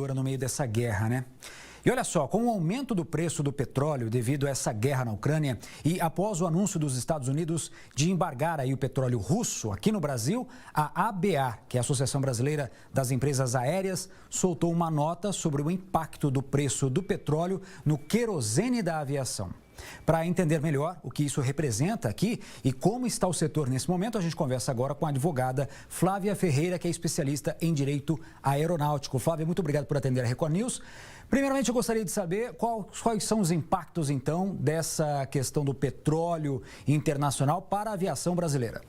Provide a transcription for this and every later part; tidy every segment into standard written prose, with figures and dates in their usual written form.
No meio dessa guerra, né? E olha só, com o aumento do preço do petróleo devido a essa guerra na Ucrânia e após o anúncio dos Estados Unidos de embargar aí o petróleo russo aqui no Brasil, a ABA, que é a Associação Brasileira das Empresas Aéreas, soltou uma nota sobre o impacto do preço do petróleo no querosene da aviação. Para entender melhor o que isso representa aqui e como está o setor nesse momento, a gente conversa agora com a advogada Flávia Ferreira, que é especialista em direito aeronáutico. Flávia, muito obrigado por atender a Record News. Primeiramente, eu gostaria de saber quais são os impactos, então, dessa questão do petróleo internacional para a aviação brasileira.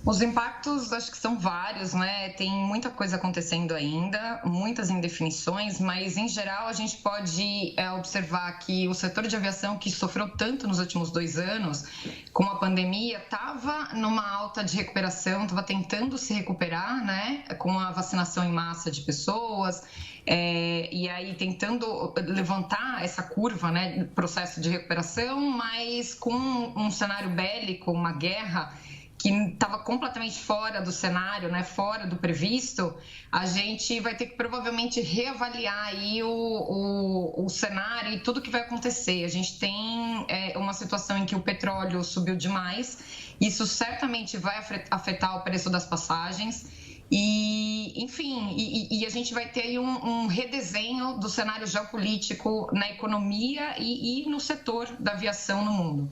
Os impactos, acho que são vários, né? Tem muita coisa acontecendo ainda, muitas indefinições, mas, em geral, a gente pode observar que o setor de aviação, que sofreu tanto nos últimos 2 anos, com a pandemia, estava numa alta de recuperação, estava tentando se recuperar, né? Com a vacinação em massa de pessoas, e aí tentando levantar essa curva, né? Processo de recuperação, mas com um cenário bélico, uma guerra que estava completamente fora do cenário, né, fora do previsto, a gente vai ter que provavelmente reavaliar aí o cenário e tudo que vai acontecer. A gente tem uma situação em que o petróleo subiu demais, isso certamente vai afetar o preço das passagens e, enfim, e a gente vai ter aí um redesenho do cenário geopolítico na economia e no setor da aviação no mundo.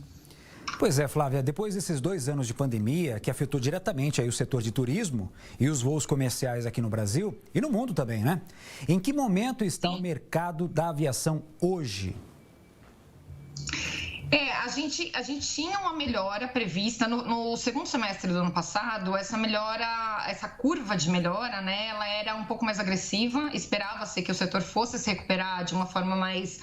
Pois é, Flávia, depois desses 2 anos de pandemia, que afetou diretamente aí o setor de turismo e os voos comerciais aqui no Brasil e no mundo também, né? Em que momento está o mercado da aviação hoje? A gente tinha uma melhora prevista no segundo semestre do ano passado. Essa melhora, essa curva de melhora, né, ela era um pouco mais agressiva. Esperava-se que o setor fosse se recuperar de uma forma mais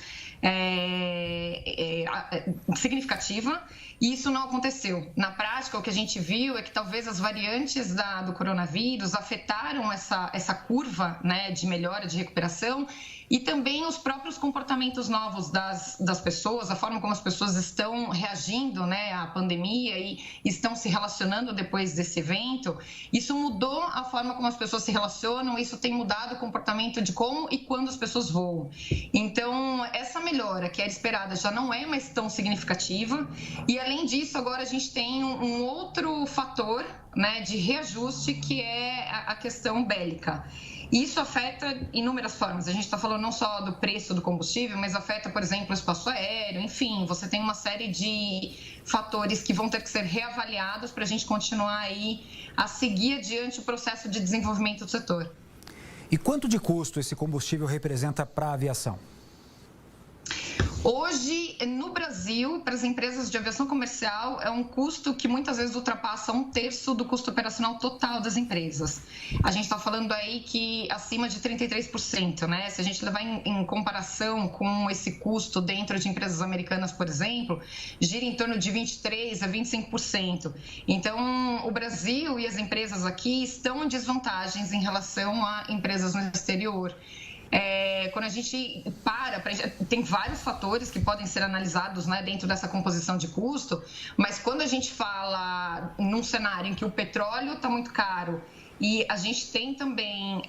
significativa, e isso não aconteceu. Na prática, o que a gente viu é que talvez as variantes do coronavírus afetaram essa curva, né, de melhora, de recuperação, e também os próprios comportamentos novos das pessoas, a forma como as pessoas estão reagindo, né, à pandemia e estão se relacionando depois desse evento. Isso mudou a forma como as pessoas se relacionam, isso tem mudado o comportamento de como e quando as pessoas voam. Então, essa melhora que era esperada já não é mais tão significativa, e além disso, agora a gente tem um outro fator, né, de reajuste, que é a questão bélica. Isso afeta inúmeras formas. A gente está falando não só do preço do combustível, mas afeta, por exemplo, o espaço aéreo. Enfim, você tem uma série de fatores que vão ter que ser reavaliados para a gente continuar aí a seguir adiante o processo de desenvolvimento do setor. E quanto de custo esse combustível representa para a aviação? Hoje, no Brasil, para as empresas de aviação comercial, é um custo que muitas vezes ultrapassa 1/3 do custo operacional total das empresas. A gente está falando aí que acima de 33%, né? Se a gente levar em comparação com esse custo dentro de empresas americanas, por exemplo, gira em torno de 23% a 25%. Então, o Brasil e as empresas aqui estão em desvantagens em relação a empresas no exterior. Quando a gente tem vários fatores que podem ser analisados, né, dentro dessa composição de custo, mas quando a gente fala num cenário em que o petróleo está muito caro e a gente tem também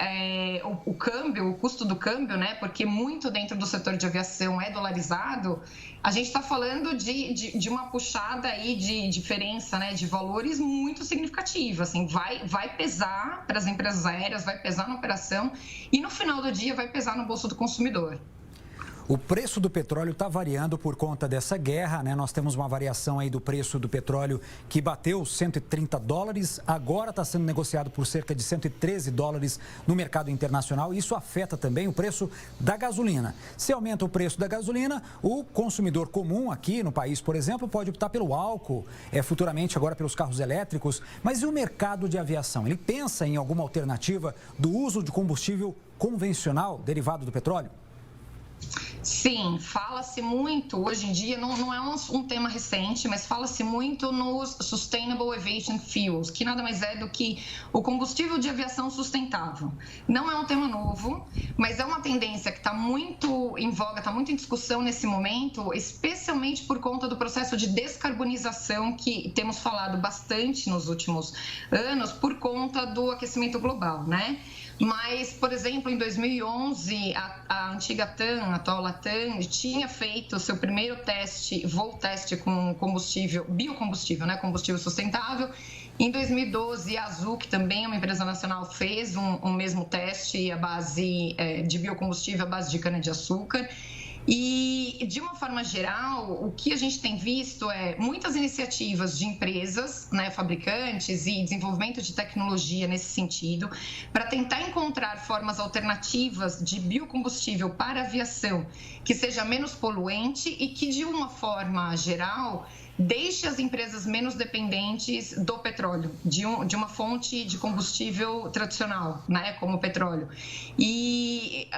o câmbio, o custo do câmbio, né, porque muito dentro do setor de aviação é dolarizado, a gente está falando de uma puxada aí de diferença, né, de valores muito significativa. Assim, vai pesar para as empresas aéreas, vai pesar na operação e no final do dia vai pesar no bolso do consumidor. O preço do petróleo está variando por conta dessa guerra, né? Nós temos uma variação aí do preço do petróleo que bateu $130, agora está sendo negociado por cerca de $113 no mercado internacional. Isso afeta também o preço da gasolina. Se aumenta o preço da gasolina, o consumidor comum aqui no país, por exemplo, pode optar pelo álcool, futuramente agora pelos carros elétricos. Mas e o mercado de aviação? Ele pensa em alguma alternativa do uso de combustível convencional derivado do petróleo? Sim, fala-se muito, hoje em dia, não é um tema recente, mas fala-se muito nos Sustainable Aviation Fuels, que nada mais é do que o combustível de aviação sustentável. Não é um tema novo, mas é uma tendência que está muito em voga, está muito em discussão nesse momento, especialmente por conta do processo de descarbonização que temos falado bastante nos últimos anos, por conta do aquecimento global, né? Mas, por exemplo, em 2011, a antiga TAM, a atual Latam, tinha feito o seu primeiro voo teste com biocombustível, né, combustível sustentável. Em 2012, a Azul, que também é uma empresa nacional, fez um mesmo teste à base de biocombustível à base de cana-de-açúcar. E, de uma forma geral, o que a gente tem visto é muitas iniciativas de empresas, né, fabricantes e desenvolvimento de tecnologia nesse sentido, para tentar encontrar formas alternativas de biocombustível para a aviação que seja menos poluente e que, de uma forma geral, deixe as empresas menos dependentes do petróleo, de uma fonte de combustível tradicional, né, como o petróleo. E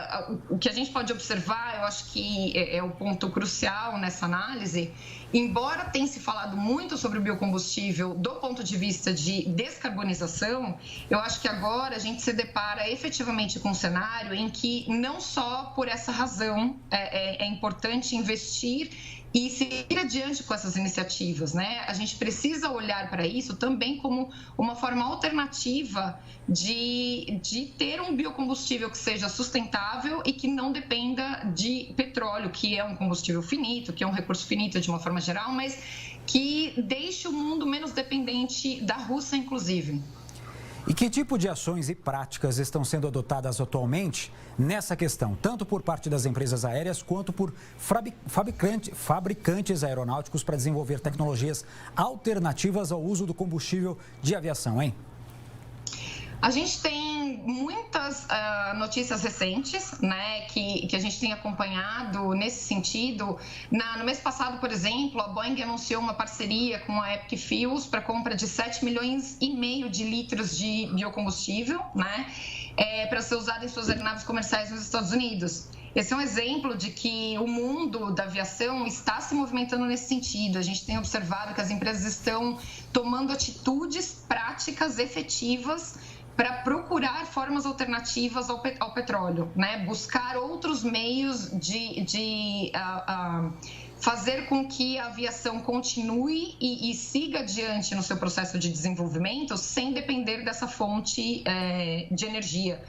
o que a gente pode observar, eu acho que é o ponto crucial nessa análise, embora tenha se falado muito sobre o biocombustível do ponto de vista de descarbonização, eu acho que agora a gente se depara efetivamente com um cenário em que não só por essa razão é importante investir e seguir adiante com essas iniciativas, né? A gente precisa olhar para isso também como uma forma alternativa de ter um biocombustível que seja sustentável e que não dependa de petróleo, que é um combustível finito, que é um recurso finito de uma forma geral, mas que deixe o mundo menos dependente da Rússia, inclusive. E que tipo de ações e práticas estão sendo adotadas atualmente nessa questão, tanto por parte das empresas aéreas quanto por fabricantes aeronáuticos para desenvolver tecnologias alternativas ao uso do combustível de aviação, hein? A gente tem muitas notícias recentes, né, que a gente tem acompanhado nesse sentido. No mês passado, por exemplo, a Boeing anunciou uma parceria com a Epic Fuels para compra de 7,5 milhões de litros de biocombustível, né, para ser usado em suas aeronaves comerciais nos Estados Unidos. Esse é um exemplo de que o mundo da aviação está se movimentando nesse sentido. A gente tem observado que as empresas estão tomando atitudes práticas, efetivas, para procurar formas alternativas ao petróleo, né? Buscar outros meios de fazer com que a aviação continue e siga adiante no seu processo de desenvolvimento sem depender dessa fonte de energia.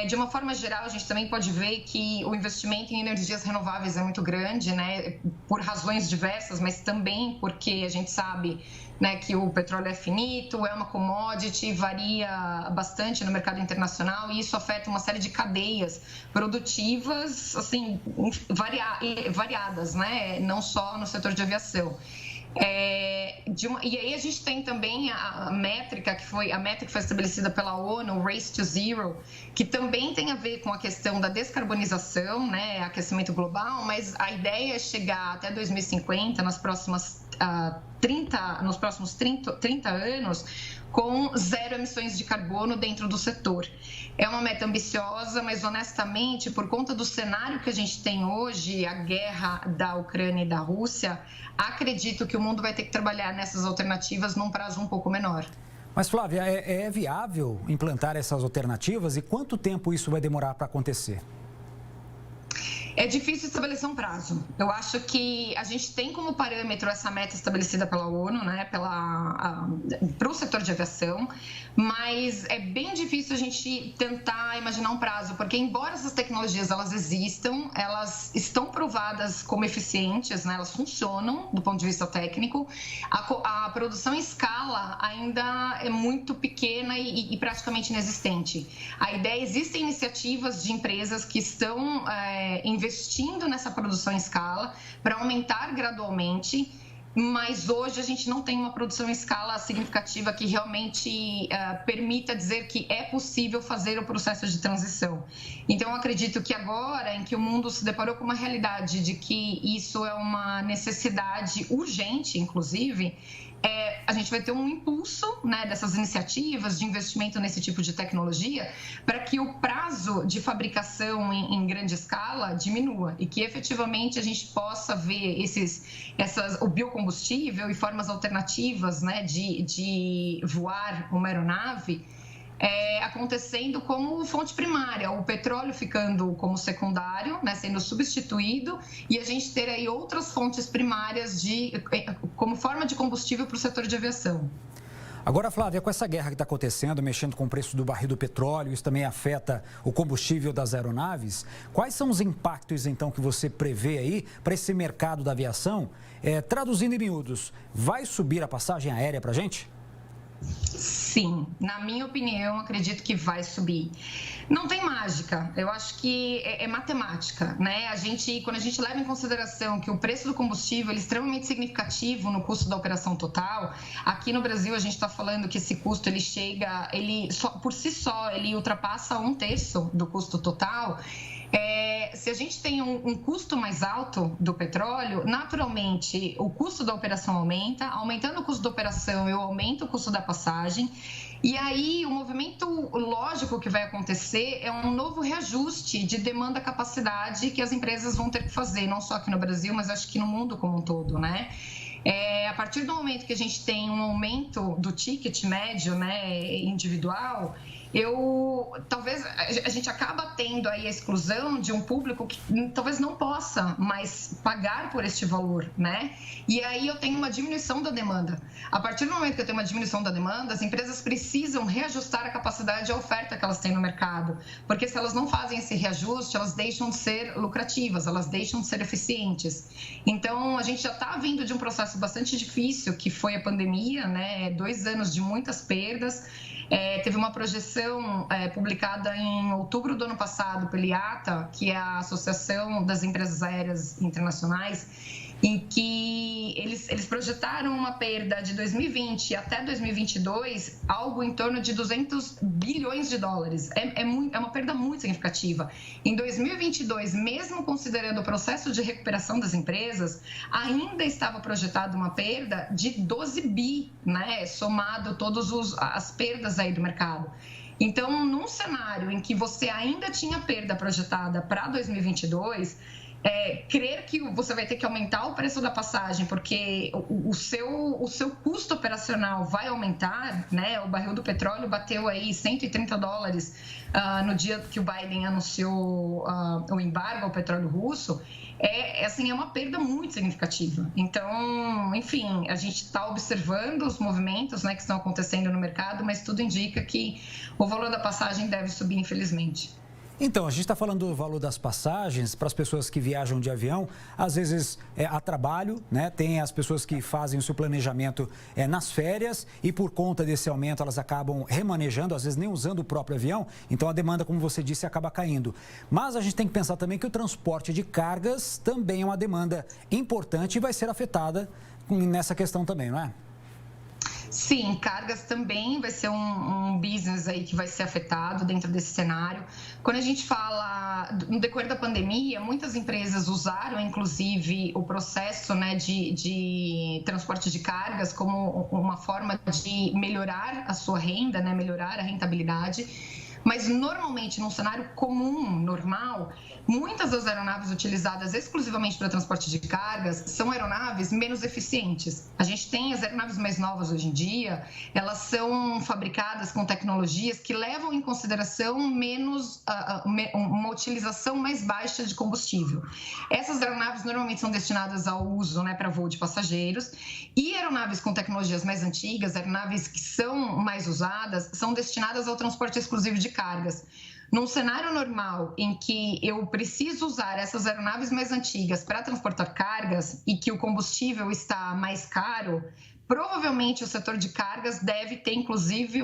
De uma forma geral, a gente também pode ver que o investimento em energias renováveis é muito grande, né, por razões diversas, mas também porque a gente sabe, né, que o petróleo é finito, é uma commodity, varia bastante no mercado internacional e isso afeta uma série de cadeias produtivas, assim, variadas, né, não só no setor de aviação. E aí a gente tem também a métrica que foi estabelecida pela ONU, o Race to Zero, que também tem a ver com a questão da descarbonização, né, aquecimento global, mas a ideia é chegar até 2050, nos próximos 30 anos, com zero emissões de carbono dentro do setor. É uma meta ambiciosa, mas honestamente, por conta do cenário que a gente tem hoje, a guerra da Ucrânia e da Rússia, acredito que o mundo vai ter que trabalhar nessas alternativas num prazo um pouco menor. Mas, Flávia, é viável implantar essas alternativas e quanto tempo isso vai demorar para acontecer? É difícil estabelecer um prazo. Eu acho que a gente tem como parâmetro essa meta estabelecida pela ONU, né, para o setor de aviação, mas é bem difícil a gente tentar imaginar um prazo, porque embora essas tecnologias elas existam, elas estão provadas como eficientes, né, elas funcionam do ponto de vista técnico, a produção em escala ainda é muito pequena e praticamente inexistente. A ideia, existem iniciativas de empresas que estão investindo nessa produção em escala para aumentar gradualmente, mas hoje a gente não tem uma produção em escala significativa que realmente permita dizer que é possível fazer o processo de transição. Então, eu acredito que agora, em que o mundo se deparou com uma realidade de que isso é uma necessidade urgente, inclusive, a gente vai ter um impulso, né, dessas iniciativas de investimento nesse tipo de tecnologia para que o prazo de fabricação em grande escala diminua e que efetivamente a gente possa ver o biocombustível e formas alternativas, né, de voar uma aeronave acontecendo como fonte primária, o petróleo ficando como secundário, né, sendo substituído, e a gente ter aí outras fontes primárias como forma de combustível para o setor de aviação. Agora, Flávia, com essa guerra que está acontecendo, mexendo com o preço do barril do petróleo, isso também afeta o combustível das aeronaves. Quais são os impactos, então, que você prevê aí para esse mercado da aviação? Traduzindo em miúdos, vai subir a passagem aérea para a gente? Sim, na minha opinião, acredito que vai subir. Não tem mágica, eu acho que é matemática, né? Quando a gente leva em consideração que o preço do combustível é extremamente significativo no custo da operação total, aqui no Brasil a gente está falando que esse custo por si só, ele ultrapassa 1/3 do custo total. Se a gente tem um custo mais alto do petróleo, naturalmente o custo da operação aumenta, aumentando o custo da operação, eu aumento o custo da passagem, e aí o movimento lógico que vai acontecer é um novo reajuste de demanda-capacidade que as empresas vão ter que fazer, não só aqui no Brasil, mas acho que no mundo como um todo, né? A partir do momento que a gente tem um aumento do ticket médio, né, individual, talvez a gente acaba tendo aí a exclusão de um público que talvez não possa mais pagar por este valor, né? E aí eu tenho uma diminuição da demanda. A partir do momento que eu tenho uma diminuição da demanda, as empresas precisam reajustar a capacidade e a oferta que elas têm no mercado, porque se elas não fazem esse reajuste, elas deixam de ser lucrativas, elas deixam de ser eficientes. Então, a gente já está vindo de um processo bastante difícil, que foi a pandemia, né? 2 anos de muitas perdas. Teve uma projeção publicada em outubro do ano passado pela IATA, que é a Associação das Empresas Aéreas Internacionais, em que eles projetaram uma perda de 2020 até 2022, algo em torno de 200 bilhões de dólares. É uma perda muito significativa. Em 2022, mesmo considerando o processo de recuperação das empresas, ainda estava projetada uma perda de 12 bi, né, somado todas as perdas aí do mercado. Então, num cenário em que você ainda tinha perda projetada para 2022, crer que você vai ter que aumentar o preço da passagem porque o seu custo operacional vai aumentar, né? O barril do petróleo bateu aí $130 no dia que o Biden anunciou o embargo ao petróleo russo. É uma perda muito significativa. Então, enfim, a gente está observando os movimentos, né, que estão acontecendo no mercado, mas tudo indica que o valor da passagem deve subir, infelizmente. Então, a gente está falando do valor das passagens para as pessoas que viajam de avião, às vezes a trabalho, né? Tem as pessoas que fazem o seu planejamento nas férias e por conta desse aumento elas acabam remanejando, às vezes nem usando o próprio avião, então a demanda, como você disse, acaba caindo. Mas a gente tem que pensar também que o transporte de cargas também é uma demanda importante e vai ser afetada nessa questão também, não é? Sim, cargas também vai ser um business aí que vai ser afetado dentro desse cenário. Quando a gente fala, no decorrer da pandemia, muitas empresas usaram, inclusive, o processo, né, de transporte de cargas como uma forma de melhorar a sua renda, né, melhorar a rentabilidade. Mas, normalmente, num cenário comum, normal, muitas das aeronaves utilizadas exclusivamente para transporte de cargas são aeronaves menos eficientes. A gente tem as aeronaves mais novas hoje em dia, elas são fabricadas com tecnologias que levam em consideração uma utilização mais baixa de combustível. Essas aeronaves normalmente são destinadas ao uso, né, para voo de passageiros, e aeronaves com tecnologias mais antigas, aeronaves que são mais usadas, são destinadas ao transporte exclusivo de cargas. Num cenário normal em que eu preciso usar essas aeronaves mais antigas para transportar cargas e que o combustível está mais caro, provavelmente o setor de cargas deve ter, inclusive,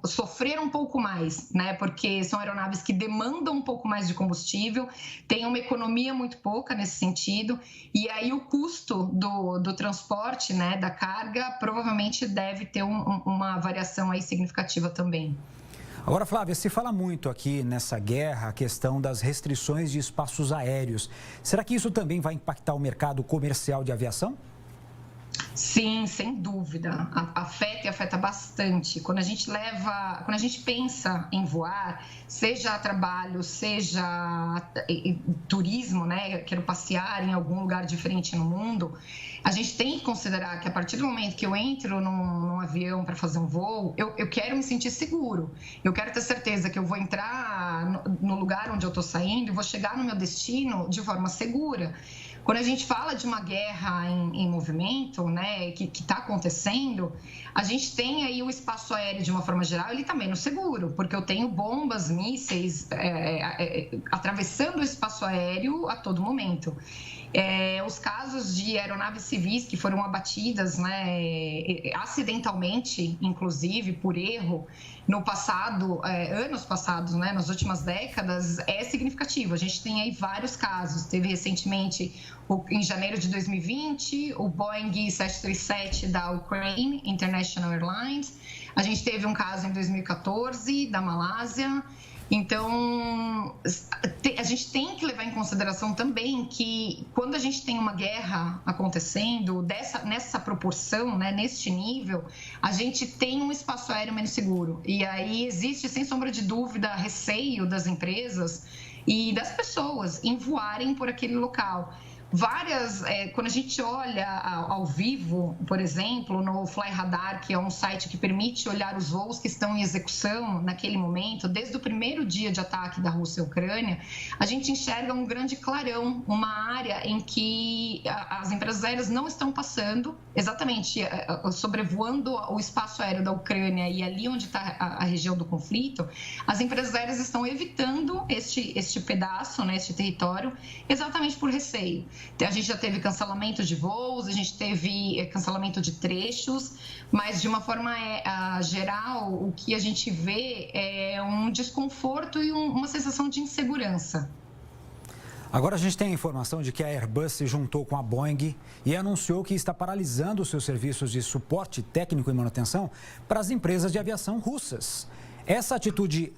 sofrer um pouco mais, né? Porque são aeronaves que demandam um pouco mais de combustível, tem uma economia muito pouca nesse sentido, e aí o custo do transporte, né, da carga, provavelmente deve ter uma variação aí significativa também. Agora, Flávia, se fala muito aqui nessa guerra a questão das restrições de espaços aéreos. Será que isso também vai impactar o mercado comercial de aviação? Sim, sem dúvida. Afeta e afeta bastante. Quando a gente pensa em voar, seja a trabalho, seja turismo, né? Quero passear em algum lugar diferente no mundo, a gente tem que considerar que a partir do momento que eu entro num avião para fazer um voo, eu quero me sentir seguro. Eu quero ter certeza que eu vou entrar no lugar lugar onde eu estou saindo e vou chegar no meu destino de forma segura. Quando a gente fala de uma guerra em movimento, né, que está acontecendo, a gente tem aí o espaço aéreo, de uma forma geral, ele está menos seguro, porque eu tenho bombas, mísseis atravessando o espaço aéreo a todo momento. Os casos de aeronaves civis que foram abatidas, né, acidentalmente, inclusive, por erro, no passado, anos passados, né, nas últimas décadas, é significativo. A gente tem aí vários casos. Teve recentemente, em janeiro de 2020, o Boeing 737 da Ukraine International Airlines. A gente teve um caso em 2014 da Malásia. Então, a gente tem que levar em consideração também que quando a gente tem uma guerra acontecendo nessa proporção, né, neste nível, a gente tem um espaço aéreo menos seguro. E aí existe, sem sombra de dúvida, receio das empresas e das pessoas em voarem por aquele local. Quando a gente olha ao vivo, por exemplo, no Fly Radar, que é um site que permite olhar os voos que estão em execução naquele momento, desde o primeiro dia de ataque da Rússia à Ucrânia, a gente enxerga um grande clarão, uma área em que as empresas aéreas não estão passando, exatamente sobrevoando o espaço aéreo da Ucrânia e ali onde está a região do conflito, as empresas aéreas estão evitando este pedaço, né, este território, exatamente por receio. A gente já teve cancelamento de voos, a gente teve cancelamento de trechos, mas de uma forma geral, o que a gente vê é um desconforto e uma sensação de insegurança. Agora a gente tem a informação de que a Airbus se juntou com a Boeing e anunciou que está paralisando os seus serviços de suporte técnico e manutenção para as empresas de aviação russas. Essa atitude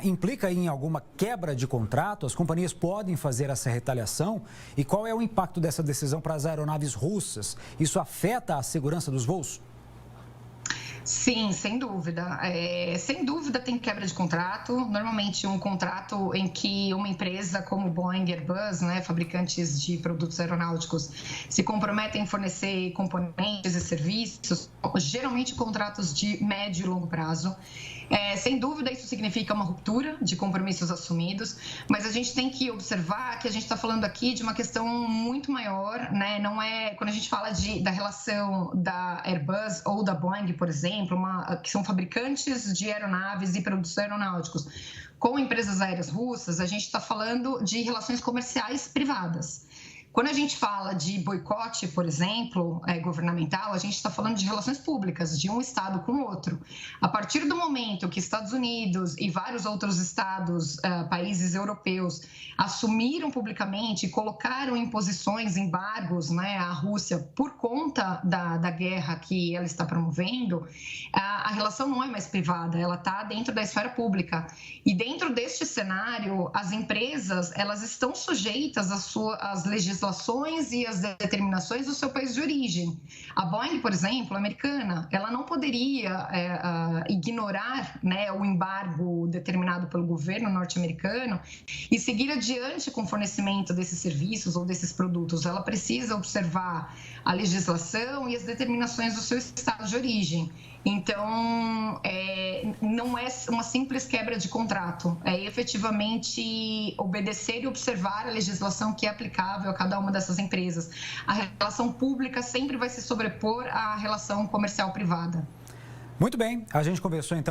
implica em alguma quebra de contrato? As companhias podem fazer essa retaliação? E qual é o impacto dessa decisão para as aeronaves russas? Isso afeta a segurança dos voos? Sim, sem dúvida. Sem dúvida tem quebra de contrato. Normalmente um contrato em que uma empresa como Boeing e Airbus, né, fabricantes de produtos aeronáuticos, se comprometem em fornecer componentes e serviços, geralmente contratos de médio e longo prazo. Sem dúvida, isso significa uma ruptura de compromissos assumidos, mas a gente tem que observar que a gente está falando aqui de uma questão muito maior, né? Não é quando a gente fala da relação da Airbus ou da Boeing, por exemplo, que são fabricantes de aeronaves e produtos aeronáuticos, com empresas aéreas russas, a gente está falando de relações comerciais privadas. Quando a gente fala de boicote, por exemplo, governamental, a gente está falando de relações públicas, de um estado com o outro. A partir do momento que Estados Unidos e vários outros estados, países europeus, assumiram publicamente e colocaram imposições, embargos, né, à Rússia por conta da guerra que ela está promovendo, a relação não é mais privada, ela está dentro da esfera pública. E dentro deste cenário, as empresas elas estão sujeitas às legislações e as determinações do seu país de origem. A Boeing, por exemplo, americana, ela não poderia ignorar, né, o embargo determinado pelo governo norte-americano e seguir adiante com o fornecimento desses serviços ou desses produtos. Ela precisa observar a legislação e as determinações do seu estado de origem. Então, não é uma simples quebra de contrato, é efetivamente obedecer e observar a legislação que é aplicável a cada uma dessas empresas. A relação pública sempre vai se sobrepor à relação comercial privada. Muito bem, a gente conversou então